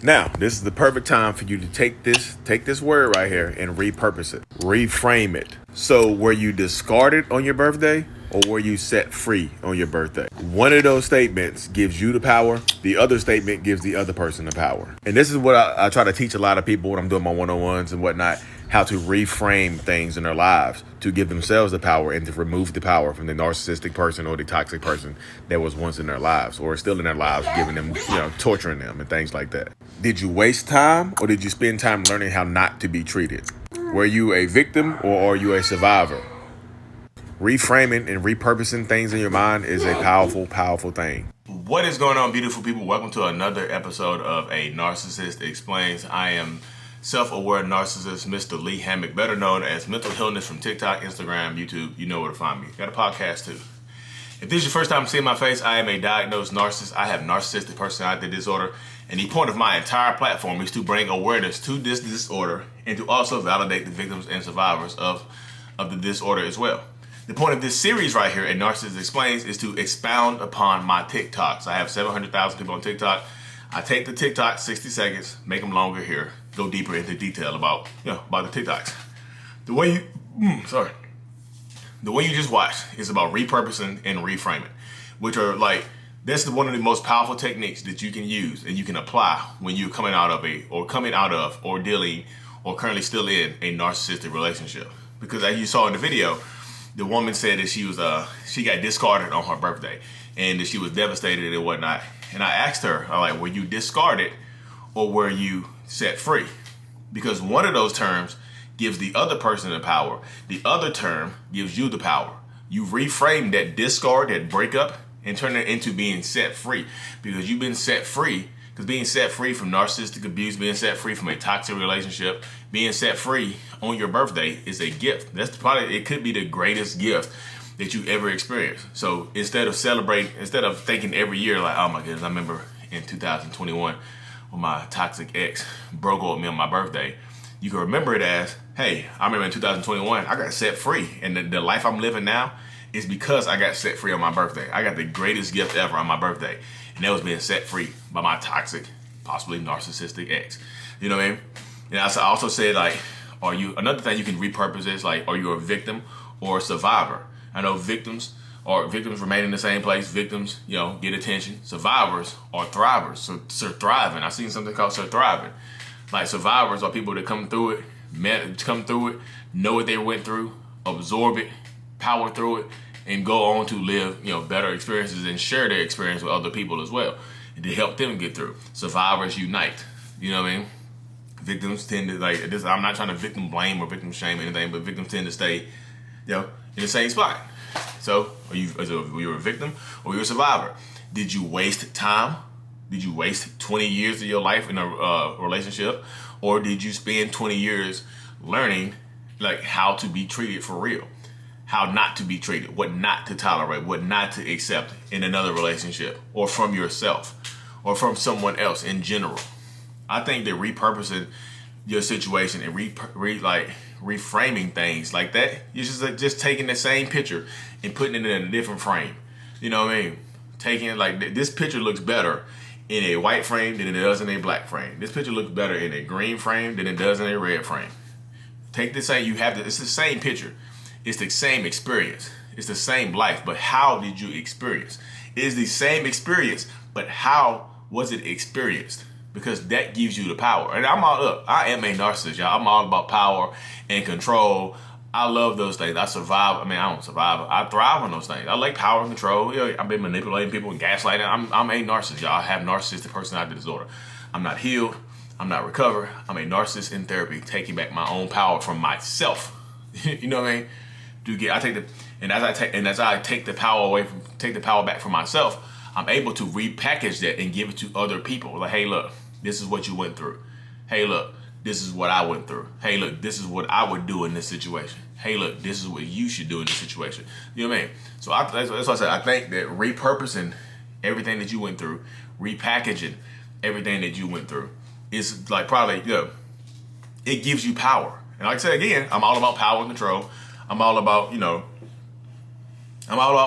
Now, this is the perfect time for you to take this word right here and repurpose it, reframe it. So were you discarded on your birthday or were you set free on your birthday? One of those statements gives you the power. The other statement gives the other person the power. And this is what I try to teach a lot of people when I'm doing my one-on-ones and whatnot, how to reframe things in their lives to give themselves the power and to remove the power from the narcissistic person or the toxic person that was once in their lives or still in their lives, giving them, torturing them and things like that. Did you waste time or did you spend time learning how not to be treated? Were you a victim or are you a survivor? Reframing and repurposing things in your mind is a powerful, powerful thing. What is going on, beautiful people? Welcome to another episode of A Narcissist Explains. I am self-aware narcissist, Mr. Lee Hammock, better known as Mental Healness from TikTok, Instagram, YouTube. You know where to find me. Got a podcast too. If this is your first time seeing my face, I am a diagnosed narcissist. I have narcissistic personality disorder. And the point of my entire platform is to bring awareness to this disorder and to also validate the victims and survivors of the disorder as well. The point of this series right here at Narcissist Explains is to expound upon my TikToks. I have 700,000 people on TikTok. I take the TikTok 60 seconds, make them longer here, go deeper into detail about the TikToks. The way you just watched is about repurposing and reframing, which are that's one of the most powerful techniques that you can use and you can apply when you're coming out of or dealing or currently still in a narcissistic relationship. Because as you saw in the video, the woman said that she got discarded on her birthday and that she was devastated and whatnot. And I asked her, were you discarded or were you set free? Because one of those terms gives the other person the power. The other term gives you the power. You reframe that discard, that breakup, and turn it into being set free. Because you've been set free. Because being set free from narcissistic abuse, being set free from a toxic relationship, being set free on your birthday is a gift. It could be the greatest gift that you ever experienced. So instead of thinking every year oh my goodness, I remember in 2021 when my toxic ex broke up with me on my birthday, you can remember it as, hey, I remember in 2021, I got set free. And the life I'm living now is because I got set free on my birthday. I got the greatest gift ever on my birthday. And that was being set free by my toxic, possibly narcissistic ex. You know what I mean? And I also said, another thing you can repurpose is, are you a victim or a survivor? I know victims remain in the same place. Victims, get attention. Survivors are thrivers. So thriving. I've seen something called thriving. Survivors are people that come through it, know what they went through, absorb it, power through it, and go on to live, better experiences and share their experience with other people as well, and to help them get through. Survivors unite. You know what I mean? Victims tend to this. I'm not trying to victim blame or victim shame or anything, but victims tend to stay, in the same spot. So, were you a victim or were you a survivor? Did you waste time? Did you waste 20 years of your life in a relationship, or did you spend 20 years learning how to be treated for real? How not to be treated, what not to tolerate, what not to accept in another relationship or from yourself or from someone else in general. I think that repurposing your situation and reframing things like that, you're just taking the same picture and putting it in a different frame. You know what I mean? Taking this picture looks better in a white frame than it does in a black frame. This picture looks better in a green frame than it does in a red frame. Take the same, it's the same picture. It's the same experience. It's the same life, but how did you experience? It is the same experience, but how was it experienced? Because that gives you the power. And I am a narcissist, y'all. I'm all about power and control. I love those things. I survive. I don't survive. I thrive on those things. I like power and control. I've been manipulating people and gaslighting. I'm a narcissist, y'all. I have narcissistic personality disorder. I'm not healed. I'm not recovered. I'm a narcissist in therapy, taking back my own power from myself. You know what I mean? As I take the power back from myself, I'm able to repackage that and give it to other people. Hey, look, this is what you went through. Hey, look, this is what I went through. Hey, look, this is what I would do in this situation. Hey, look, this is what you should do in this situation. You know what I mean? So that's why I said I think that repurposing everything that you went through, repackaging everything that you went through is it gives you power. And like I said again, I'm all about power and control. I'm all about,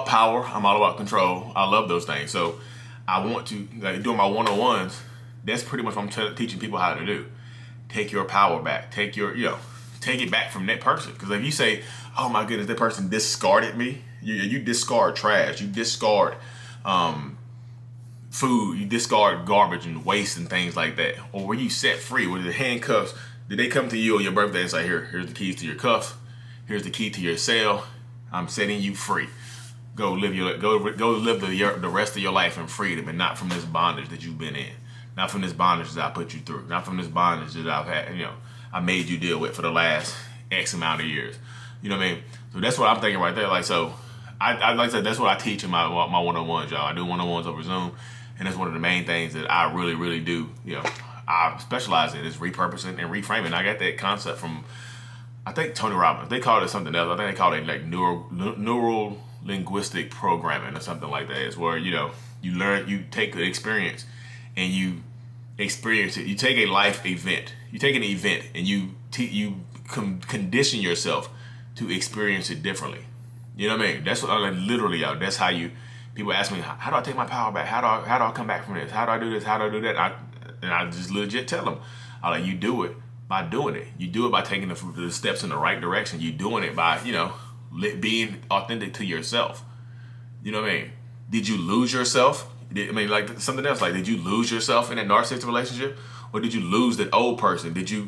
power. I'm all about control. I love those things. So I want to, doing my one-on-ones, That's pretty much what I'm teaching people how to do. Take your power back. Take it back from that person. Because if you say, oh my goodness, that person discarded me, you discard trash, you discard food, you discard garbage and waste and things like that. Or were you set free with the handcuffs? Did they come to you on your birthday and say, here's the keys to your cuffs, here's the key to your cell, I'm setting you free. Go live the rest of your life in freedom, and not from this bondage that you've been in, not from this bondage that I put you through, not from this bondage that I've had, I made you deal with for the last X amount of years. You know what I mean? So that's what I'm thinking right there. Like, so I like I said, that's what I teach in my one-on-ones, y'all. I do one-on-ones over Zoom, and that's one of the main things that I really, really do. I specialize in is repurposing and reframing. I got that concept from, I think, Tony Robbins. They call it something else. I think they call it like neural linguistic programming or something like that. It's where you take an experience and you experience it. You take a life event. You take an event and you condition yourself to experience it differently. You know what I mean? That's what literally, y'all. That's how people ask me, how do I take my power back? How do I come back from this? How do I do this? How do I do that? And I just legit tell them, you do it by doing it. You do it by taking the steps in the right direction. You doing it by, being authentic to yourself. You know what I mean? Did you lose yourself? Like something else, like, did you lose yourself in a narcissistic relationship? Or did you lose that old person? Did you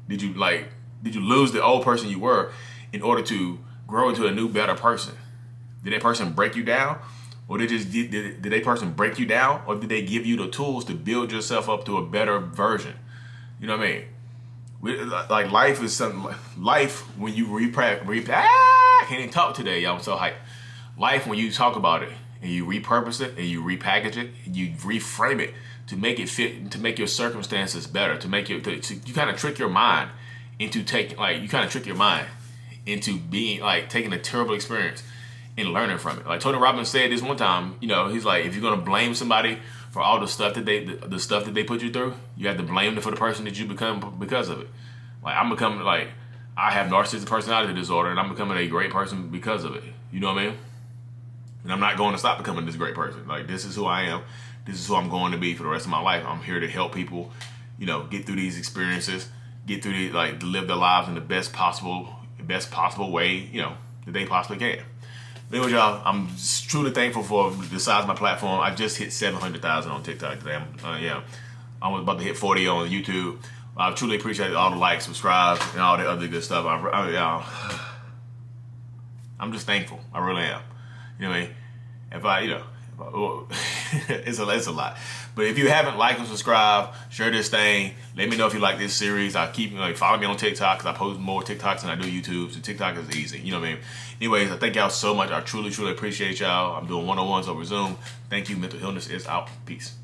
lose the old person you were in order to grow into a new, better person? Did that person break you down? Or did that person break you down? Or did they give you the tools to build yourself up to a better version? You know what I mean? Like, life is something. Life, when you I can't even talk today, y'all. I'm so hyped. Life, when you talk about it and you repurpose it and you repackage it and you reframe it to make it fit, to make your circumstances better, to make you kind of trick your mind into being like taking a terrible experience and learning from it. Like Tony Robbins said this one time, he's like, if you're gonna blame somebody for all the stuff that they put you through, you have to blame them for the person that you become because of it. Like, I have narcissistic personality disorder, and I'm becoming a great person because of it. You know what I mean? And I'm not going to stop becoming this great person. Like, this is who I am. This is who I'm going to be for the rest of my life. I'm here to help people, get through these experiences, get through these, to live their lives in the best possible way, that they possibly can. But anyway, y'all, I'm truly thankful for the size of my platform. I just hit 700,000 on TikTok today. I was about to hit 40 on YouTube. I truly appreciate all the likes, subscribe, and all the other good stuff. I'm just thankful. I really am. You know what I mean? It's a lot. But if you haven't liked and subscribed, share this thing. Let me know if you like this series. I keep follow me on TikTok, because I post more TikToks than I do YouTube. So TikTok is easy. You know what I mean? Anyways, I thank y'all so much. I truly, truly appreciate y'all. I'm doing one-on-ones over Zoom. Thank you. Mental Healness is out. Peace.